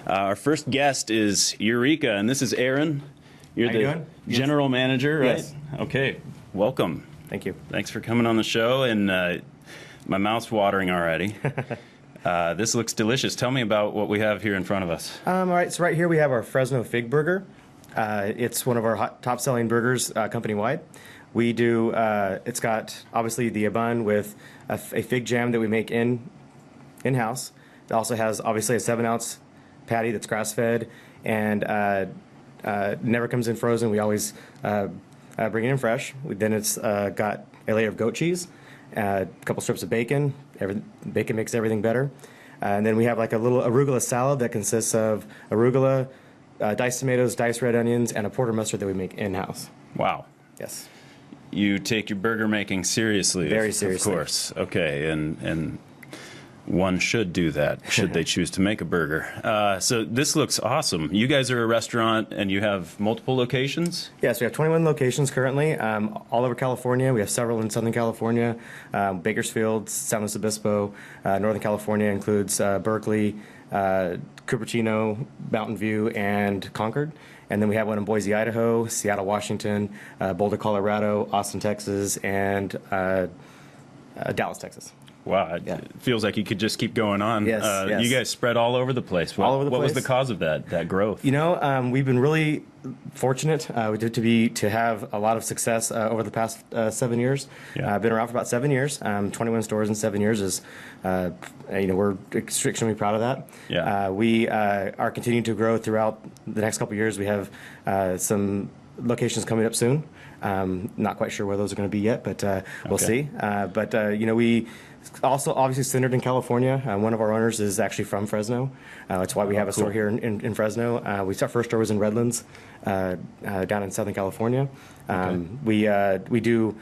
Our first guest is Eureka, and this is Aaron. You're How the you doing? general manager, right? Yes. Okay, welcome. Thank you. Thanks for coming on the show, and my mouth's watering already. This looks delicious. Tell me about what we have here in front of us. All right, so right here we have our Fresno Fig Burger. It's one of our top-selling burgers company-wide. We do, it's got obviously the bun with a fig jam that we make in-house. It also has obviously a 7-ounce patty that's grass-fed and never comes in frozen. We always bring it in fresh. Then it's got a layer of goat cheese, a couple strips of bacon. Bacon makes everything better. And then we have like a little arugula salad that consists of arugula, diced tomatoes, diced red onions, and a porter mustard that we make in-house. Wow. Yes. You take your burger making seriously. Very seriously. Of course. Okay, and one should do that, should they choose to make a burger. So this looks awesome. You guys are a restaurant, and you have multiple locations? Yes, we have 21 locations currently, all over California. We have several in Southern California, Bakersfield, San Luis Obispo. Northern California includes Berkeley, Cupertino, Mountain View, and Concord. And then we have one in Boise, Idaho, Seattle, Washington, Boulder, Colorado, Austin, Texas, and Dallas, Texas. Wow, it feels like you could just keep going on. Yes, yes. You guys spread all over the place. All over the What place. was the cause of that growth? You know, we've been really fortunate to have a lot of success over the past 7 years. Yeah. I've been around for about 7 years. 21 stores in 7 years is, we're extremely proud of that. Yeah. We are continuing to grow throughout the next couple of years. We have some locations coming up soon. Not quite sure where those are going to be yet, but we'll see. We also obviously centered in California. One of our owners is actually from Fresno. That's why we have a store here in Fresno. Our first store was in Redlands, down in Southern California. We do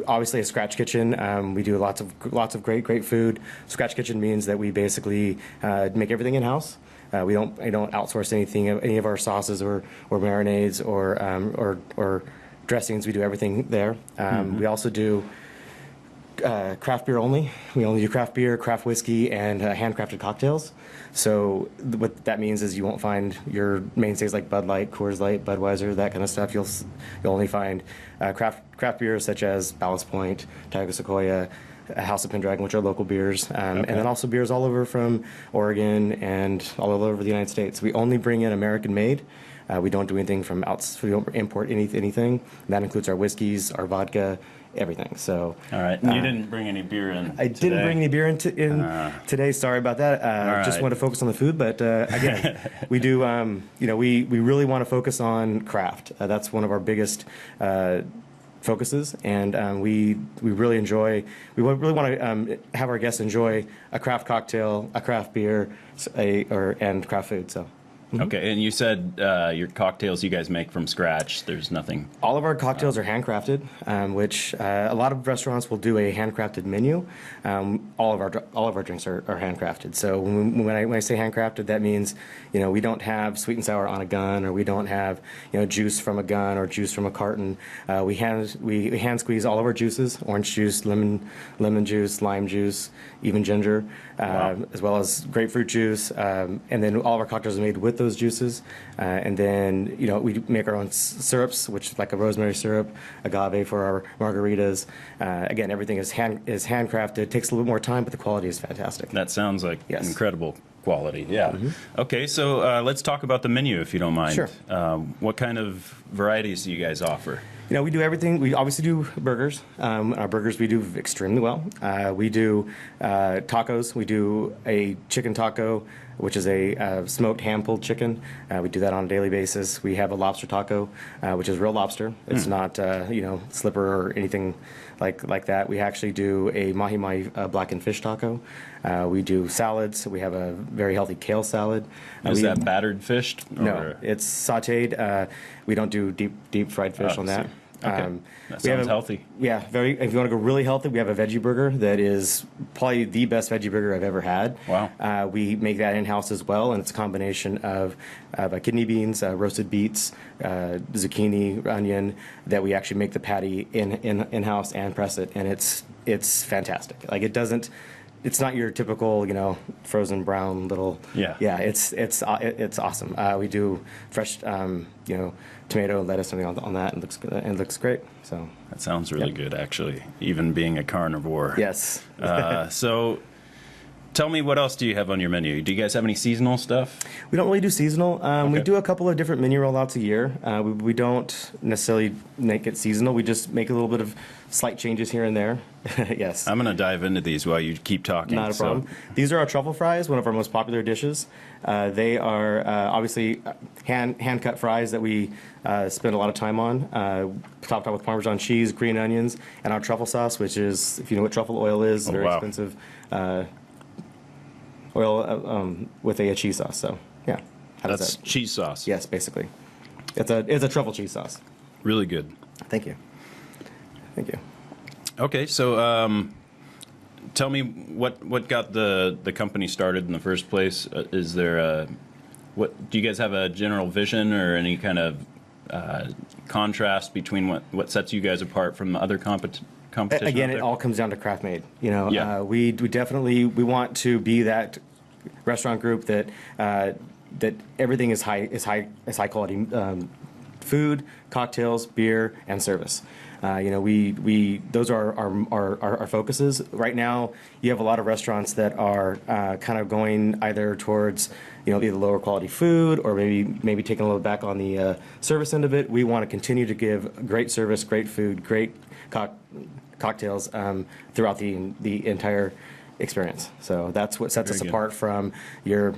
obviously a scratch kitchen. We do lots of great food. Scratch kitchen means that we basically make everything in house. We don't outsource any of our sauces or marinades or dressings. We do everything there. We also do craft beer only. We only do craft beer, craft whiskey, and handcrafted cocktails. So what that means is you won't find your mainstays like Bud Light, Coors Light, Budweiser, that kind of stuff. You'll only find craft beers such as Ballast Point, Tiger Sequoia, House of Pendragon, which are local beers, and then also beers all over from Oregon and all over the United States. We only bring in American-made. We don't do anything from outside. We don't import anything. That includes our whiskeys, our vodka, everything. So. All right. And you didn't bring any beer in. I didn't bring any beer in today. Sorry about that. Just want to focus on the food. But again, we do. We really want to focus on craft. That's one of our biggest focuses, and we really enjoy. We really want to have our guests enjoy a craft cocktail, a craft beer, and craft food. So. Okay, and you said your cocktails you guys make from scratch. There's nothing. All of our cocktails are handcrafted, which a lot of restaurants will do a handcrafted menu. All of our drinks are handcrafted. So when I say handcrafted, that means we don't have sweet and sour on a gun, or we don't have juice from a gun or juice from a carton. We hand squeeze all of our juices: orange juice, lemon juice, lime juice, even ginger, as well as grapefruit juice. And then all of our cocktails are made with those juices, and then we make our own syrups, which is like a rosemary syrup, agave for our margaritas. Again, everything is handcrafted. It takes a little bit more time, but the quality is fantastic. That sounds like incredible quality. Yeah. Okay, so let's talk about the menu, if you don't mind. Sure. What kind of varieties do you guys offer? We do everything. We obviously do burgers. Our burgers we do extremely well. We do tacos. We do a chicken taco, which is a smoked hand-pulled chicken. We do that on a daily basis. We have a lobster taco, which is real lobster. It's not slipper or anything like that. We actually do a mahi-mahi blackened fish taco. We do salads. We have a very healthy kale salad. Is that battered fish? No, it's sautéed. We don't do deep fried fish on that. Okay. That sounds healthy. Yeah, if you want to go really healthy, we have a veggie burger that is probably the best veggie burger I've ever had. Wow. We make that in-house as well, and it's a combination of kidney beans, roasted beets, zucchini, onion, that we actually make the patty in-house and press it, and it's fantastic. Like, it doesn't it's not your typical, frozen brown little. Yeah. Yeah, it's awesome. We do fresh, tomato, lettuce, something on that, and it looks great. So That sounds really good, actually, even being a carnivore. yes. So tell me, what else do you have on your menu? Do you guys have any seasonal stuff? We don't really do seasonal. We Okay. do a couple of different menu rollouts a year. We don't necessarily make it seasonal. We just make a little bit of slight changes here and there. Yes. I'm going to dive into these while you keep talking. Not a problem. These are our truffle fries, one of our most popular dishes. They are obviously hand cut fries that we spend a lot of time on, topped with Parmesan cheese, green onions, and our truffle sauce, which is, if you know what truffle oil is, very wow. expensive oil with a cheese sauce. So yeah, how does That's that? cheese sauce. Yes, basically, it's a truffle cheese sauce. Really good. Thank you. Thank you. Okay, so tell me what got the company started in the first place. Is there what do you guys have a general vision or any kind of contrast between what sets you guys apart from the other competition? Again, out it there? all comes down to craft made. Yeah. We definitely we want to be that restaurant group that that everything is high quality food, cocktails, beer, and service. We those are our focuses right now. You have a lot of restaurants that are kind of going either towards either lower quality food or maybe taking a little back on the service end of it. We want to continue to give great service, great food, great cocktails throughout the entire experience. So that's what sets Very us good. apart from your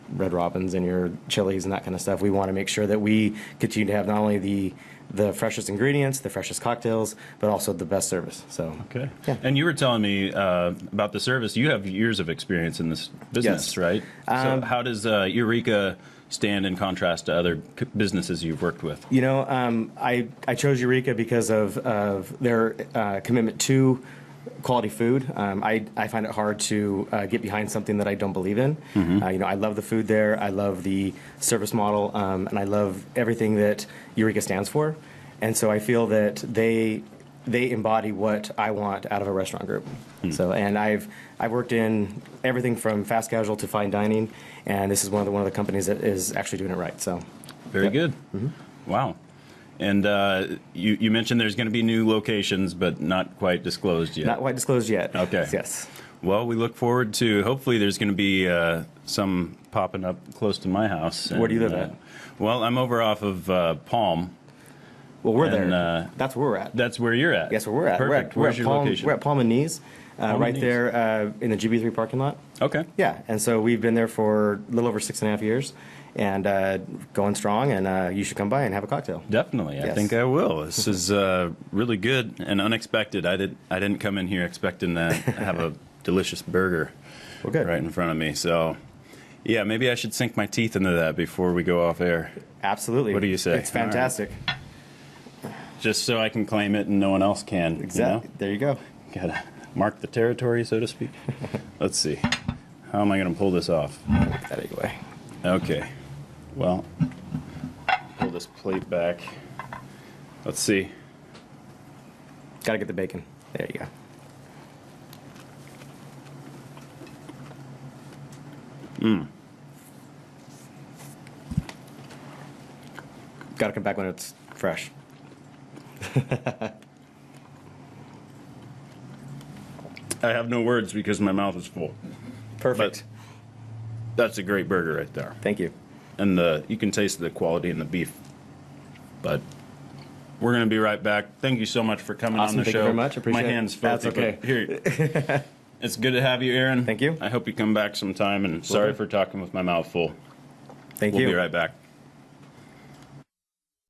Red Robins and your Chili's and that kind of stuff. We want to make sure that we continue to have not only the freshest ingredients, the freshest cocktails, but also the best service. So Okay. Yeah. And you were telling me about the service. You have years of experience in this business, Yes. right? So how does Eureka stand in contrast to other businesses you've worked with? I chose Eureka because of their commitment to quality food. I find it hard to get behind something that I don't believe in. I love the food there. I love the service model, and I love everything that Eureka stands for. And so I feel that they embody what I want out of a restaurant group. So, and I've worked in everything from fast casual to fine dining, and this is one of the companies that is actually doing it right. So, Very Yep. good. Wow. And you mentioned there's going to be new locations, but not quite disclosed yet. not quite disclosed yet. Okay. Yes. Well, we look forward to, hopefully there's going to be some popping up close to my house. Where do you live And, at? Well, I'm over off of Palm. Well, we're And, there. That's where we're at. That's where you're at. Yes, where we're at. Perfect. We're Where's at your Palm, location? We're at Palm and Knees, and right Knees. there in the GB3 parking lot. Okay. Yeah, and so we've been there for a little over 6.5 years, and going strong. And you should come by and have a cocktail. Definitely. I Yes. think I will. This is really good and unexpected. I didn't come in here expecting to have a delicious burger Well, good. right in front of me. So, yeah, maybe I should sink my teeth into that before we go off air, Absolutely. What do you say? It's fantastic. just so I can claim it and no one else can. Exactly. There you go. Gotta mark the territory, so to speak. Let's see. How am I going to pull this off? Get that out of your way. Okay. Well, pull this plate back. Let's see. Got to get the bacon. There you go. Got to come back when it's fresh. I have no words because my mouth is full. Perfect. That's a great burger right there. Thank you. And you can taste the quality in the beef. But we're going to be right back. Thank you so much for coming Awesome. on the Thank show. you very much. Appreciate My it. hand's That's filthy. okay. But here, it's good to have you, Aaron. Thank you. I hope you come back sometime. And sorry for talking with my mouth full. Thank We'll you. be right back.